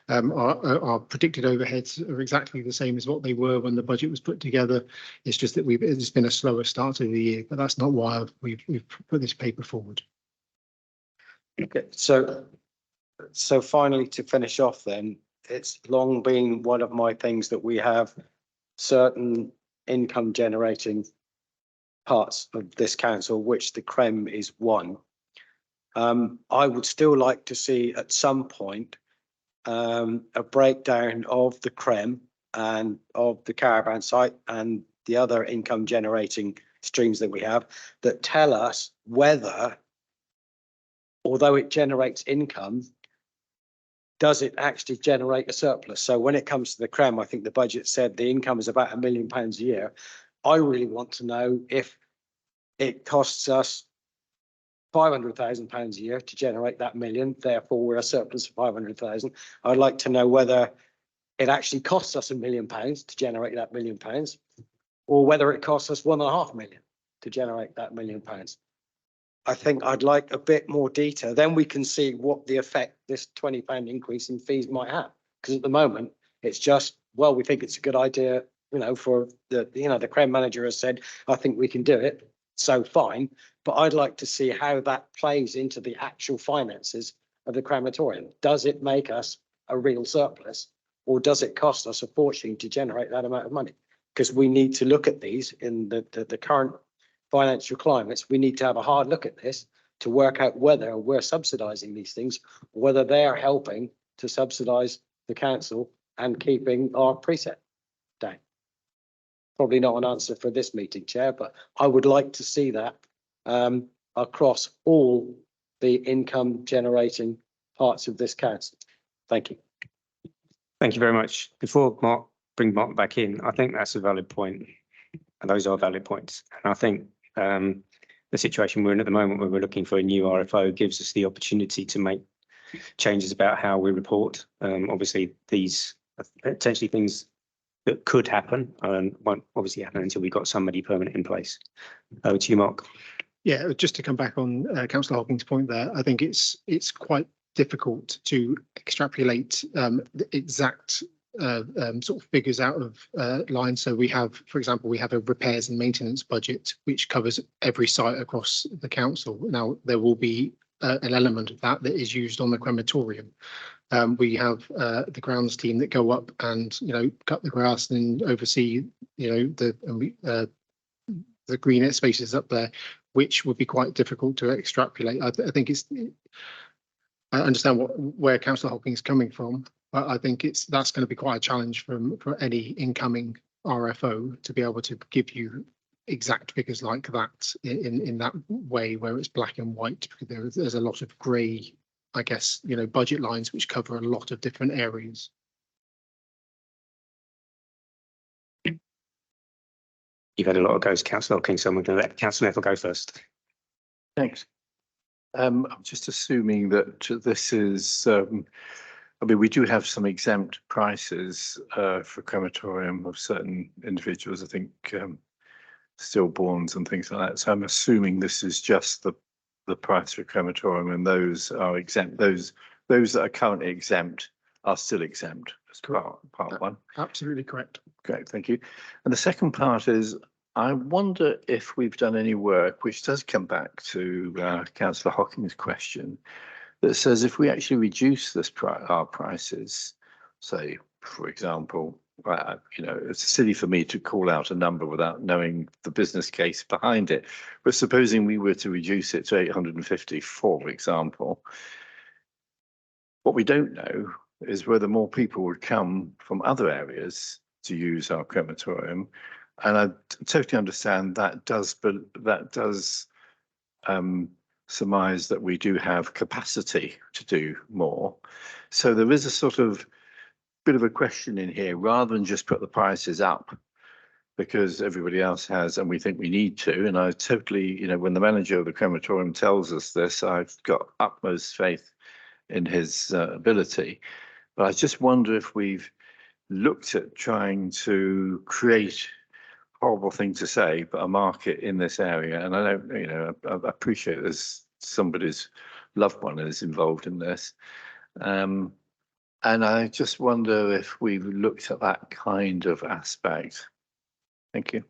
Our predicted overheads are exactly the same as what they were when the budget was put together. It's just that it's been a slower start to the year, but that's not why we've put this paper forward. Okay, so finally, to finish off then, it's long been one of my things that we have certain income generating parts of this council, which the crem is one. I would still like to see at some point a breakdown of the crem and of the caravan site and the other income generating streams that we have, that tell us whether, although it generates income, does it actually generate a surplus? So when it comes to the crem, I think the budget said the income is about £1 million a year. I really want to know if it costs us £500,000 a year to generate that million, therefore we're a surplus of 500,000. I'd like to know whether it actually costs us £1 million to generate that £1 million, or whether it costs us £1.5 million to generate that £1 million. I think I'd like a bit more detail. Then we can see what the effect this £20 increase in fees might have. Because at the moment, it's just, well, we think it's a good idea, for the crem manager has said, I think we can do it. So fine. But I'd like to see how that plays into the actual finances of the crematorium. Does it make us a real surplus, or does it cost us a fortune to generate that amount of money? Because we need to look at these in the current financial climates. We need to have a hard look at this to work out whether we're subsidising these things, or whether they're helping to subsidise the council and keeping our precept down. Probably not an answer for this meeting, Chair, but I would like to see that across all the income generating parts of this council. Thank you. Thank you very much. Before bring Mark back in, I think that's a valid point, and those are valid points. And I think the situation we're in at the moment, where we're looking for a new RFO, gives us the opportunity to make changes about how we report. Obviously, these are potentially things that could happen and won't obviously happen until we've got somebody permanent in place. Over to you, Mark. Yeah, just to come back on Councillor Hocking's point there, I think it's quite difficult to extrapolate the exact sort of figures out of lines. So we have, for example, we have a repairs and maintenance budget which covers every site across the council. Now there will be an element of that is used on the crematorium. We have the grounds team that go up and cut the grass and oversee the green spaces up there, which would be quite difficult to extrapolate. I think I understand where Councillor Hocking is coming from. But I think that's going to be quite a challenge for any incoming RFO to be able to give you exact figures like that in that way where it's black and white, because there's a lot of grey, I guess, budget lines which cover a lot of different areas. You've had a lot of goes, Councillor Hocking, so I'm going to let Councillor Neville go first. Thanks. I'm just assuming that this is, I mean, we do have some exempt prices for crematorium of certain individuals, I think stillborns and things like that. So I'm assuming this is just the price for crematorium, and those are exempt. Those that are currently exempt are still exempt as part one. Absolutely correct. Great, thank you. And the second part is, I wonder if we've done any work, which does come back to Councillor Hocking's question, that says if we actually reduce our prices, say, for example, it's silly for me to call out a number without knowing the business case behind it. But supposing we were to reduce it to 850, for example, what we don't know is whether more people would come from other areas to use our crematorium. And I totally understand that does surmise that we do have capacity to do more. So there is a sort of bit of a question in here, rather than just put the prices up because everybody else has and we think we need to. And I totally, when the manager of the crematorium tells us this, I've got utmost faith in his ability. But I just wonder if we've looked at trying to create, horrible thing to say, but a market in this area. And I don't, I appreciate there's somebody's loved one is involved in this. And I just wonder if we've looked at that kind of aspect. Thank you.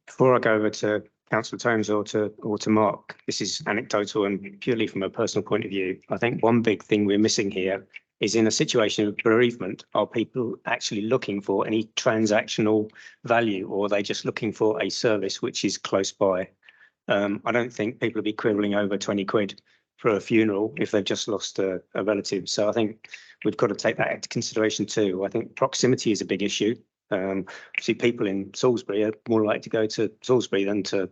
Before I go over to Councillor Tomes or to Mark, this is anecdotal and purely from a personal point of view. I think one big thing we're missing here is, in a situation of bereavement, are people actually looking for any transactional value, or are they just looking for a service which is close by? I don't think people will be quibbling over 20 quid for a funeral if they've just lost a relative. So I think we've got to take that into consideration too. I think proximity is a big issue. See, people in Salisbury are more likely to go to Salisbury than to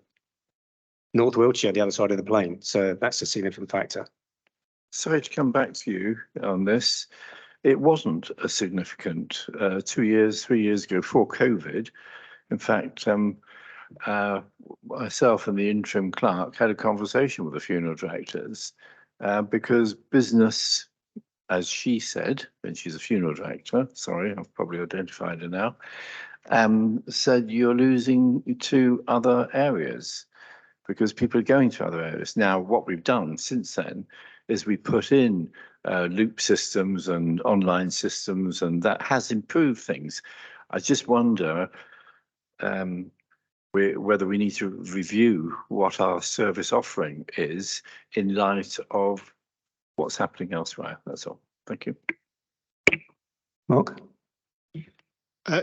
North Wiltshire, the other side of the plain. So that's a significant factor. Sorry to come back to you on this. It wasn't a significant 2 years, 3 years ago, before COVID. In fact, myself and the interim clerk had a conversation with the funeral directors because business, as she said, and she's a funeral director, sorry, I've probably identified her now, said you're losing to other areas because people are going to other areas. Now, what we've done since then is we put in loop systems and online systems, and that has improved things. I just wonder whether we need to review what our service offering is in light of what's happening elsewhere. That's all. Thank you. Mark?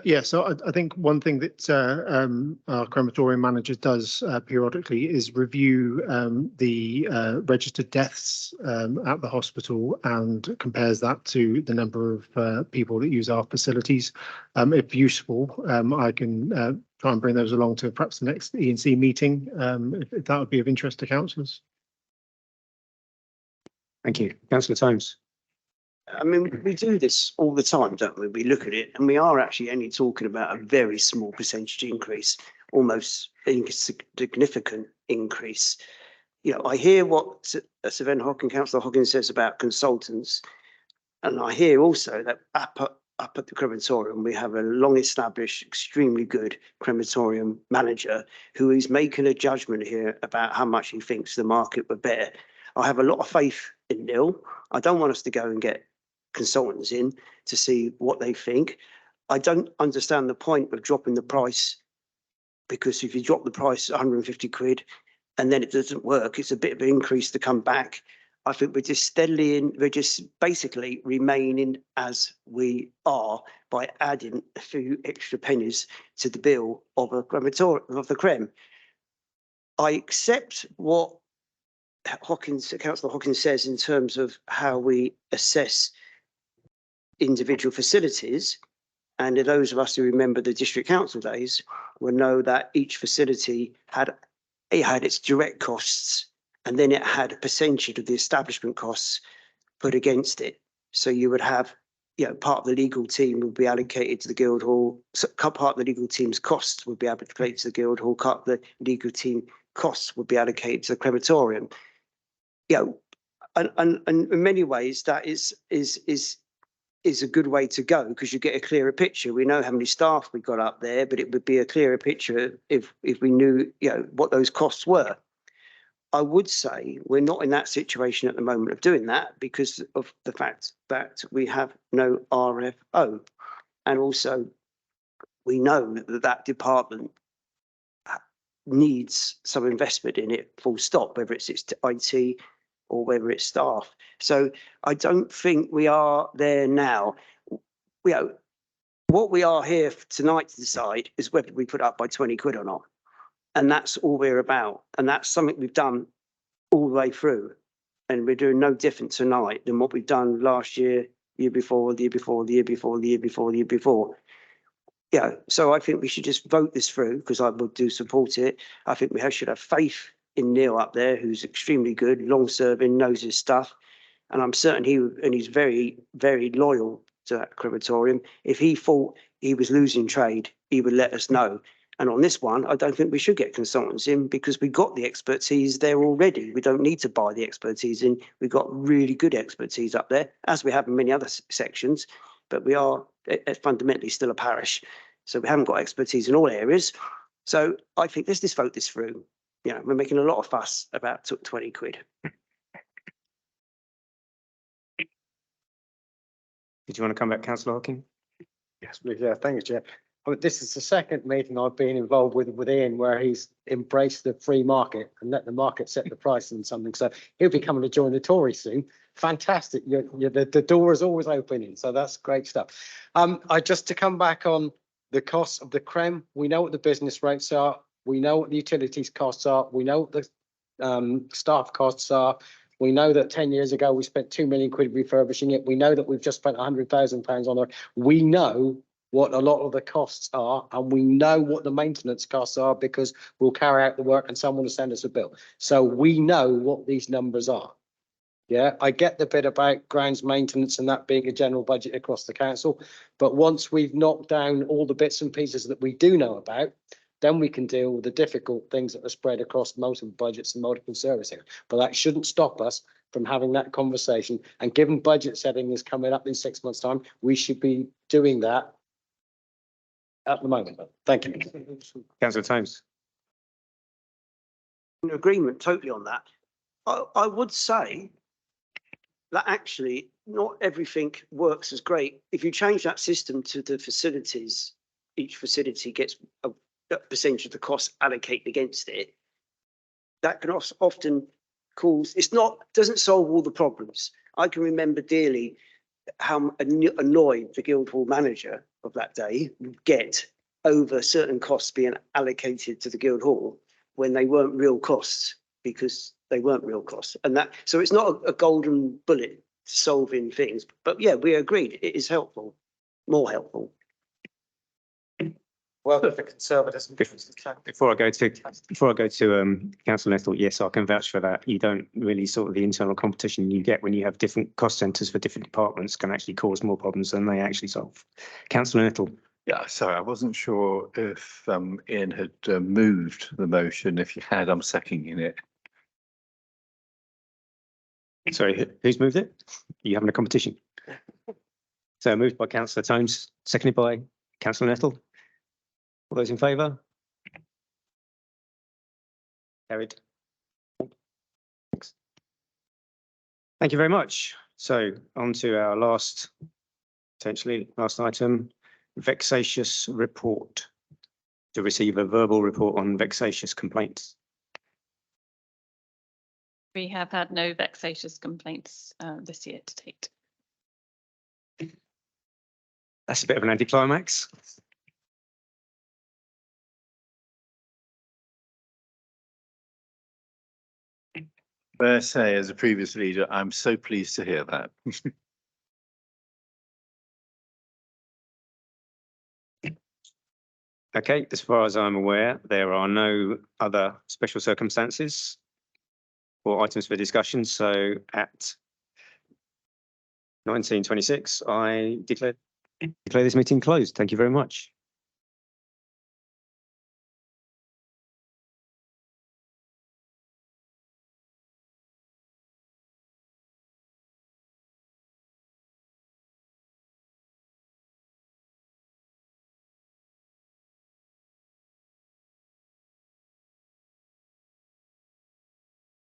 Yeah, so I think one thing that our crematorium manager does periodically is review the registered deaths at the hospital and compares that to the number of people that use our facilities. If useful, I can try and bring those along to perhaps the next E&C meeting, if that would be of interest to councillors. Thank you. Councillor Tomes. I mean, we do this all the time, don't we? We look at it and we are actually only talking about a very small percentage increase, almost insignificant increase. I hear what Sir Ben Hocking, Councillor Hocking says about consultants. And I hear also that up at the crematorium, we have a long established, extremely good crematorium manager who is making a judgment here about how much he thinks the market would bear. I have a lot of faith in Neil. I don't want us to go and get consultants in to see what they think. I don't understand the point of dropping the price, because if you drop the price 150 quid and then it doesn't work, it's a bit of an increase to come back. I think we're just we're just basically remaining as we are by adding a few extra pennies to the bill of a crematorium, of the creme. I accept what Councillor Hocking says in terms of how we assess individual facilities. And those of us who remember the district council days will know that each facility had its direct costs, and then it had a percentage of the establishment costs put against it. So you would have, part of the legal team would be allocated to the Guildhall. So part of the legal team's costs would be allocated to the Guildhall. Part of the legal team costs would be allocated to the crematorium. And in many ways that is a good way to go, because you get a clearer picture. We know how many staff we got up there, but it would be a clearer picture if we knew, what those costs were. I would say we're not in that situation at the moment of doing that because of the fact that we have no RFO. And also we know that that department needs some investment in it, full stop, whether it's IT or whether it's staff. So I don't think we are there now. What we are here tonight to decide is whether we put up by 20 quid or not. And that's all we're about. And that's something we've done all the way through. And we're doing no different tonight than what we've done last year, year before, the year before, the year before, the year before, the year before. So I think we should just vote this through, because I would do support it. I think we should have faith in Neil up there, who's extremely good, long serving, knows his stuff. And I'm certain he's very, very loyal to that crematorium. If he thought he was losing trade, he would let us know. And on this one, I don't think we should get consultants in, because we got the expertise there already. We don't need to buy the expertise in. We've got really good expertise up there, as we have in many other sections, but we are fundamentally still a parish. So we haven't got expertise in all areas. So I think let's just vote this through. We're making a lot of fuss about 20 quid. Did you want to come back, Councillor Hocking? Yes, please. Yeah, thank you, Chair. This is the second meeting I've been involved with Ian where he's embraced the free market and let the market set the price on something. So he'll be coming to join the Tories soon. Fantastic. The door is always opening. So that's great stuff. Just to come back on the cost of the creme, we know what the business rates are. We know what the utilities costs are. We know what the staff costs are. We know that 10 years ago we spent 2 million quid refurbishing it. We know that we've just spent £100,000 on it. We know what a lot of the costs are, and we know what the maintenance costs are, because we'll carry out the work and someone will send us a bill. So we know what these numbers are. Yeah, I get the bit about grounds maintenance and that being a general budget across the council, but once we've knocked down all the bits and pieces that we do know about, then we can deal with the difficult things that are spread across multiple budgets and multiple servicing. But that shouldn't stop us from having that conversation. And given budget setting is coming up in 6 months' time, we should be doing that at the moment. Thank you. Councillor Times. In agreement totally on that. I would say that actually not everything works as great. If you change that system to the facilities, each facility gets a percentage of the cost allocated against it. That can often cause, doesn't solve all the problems. I can remember dearly how annoyed the Guildhall manager of that day would get over certain costs being allocated to the Guildhall when they weren't real costs, because they weren't real costs. And so it's not a golden bullet solving things, but yeah, we agreed it is helpful, more helpful. Well, the Conservatives. Before I go to Councillor Ethel, yes, I can vouch for that. You don't really sort of the internal competition you get when you have different cost centres for different departments can actually cause more problems than they actually solve. Councillor Ethel. Yeah, sorry, I wasn't sure if Ian had moved the motion. If you had, I'm seconding it. Sorry, who's moved it? You having a competition? So moved by Councillor Tones, seconded by Councillor Ethel. All those in favour? Carried. Thanks. Thank you very much. So on to our potentially last item, vexatious report. To receive a verbal report on vexatious complaints. We have had no vexatious complaints this year to date. That's a bit of an anticlimax. But I say, as a previous leader, I'm so pleased to hear that. Okay, as far as I'm aware, there are no other special circumstances or items for discussion. So at 19:26, I declare this meeting closed. Thank you very much.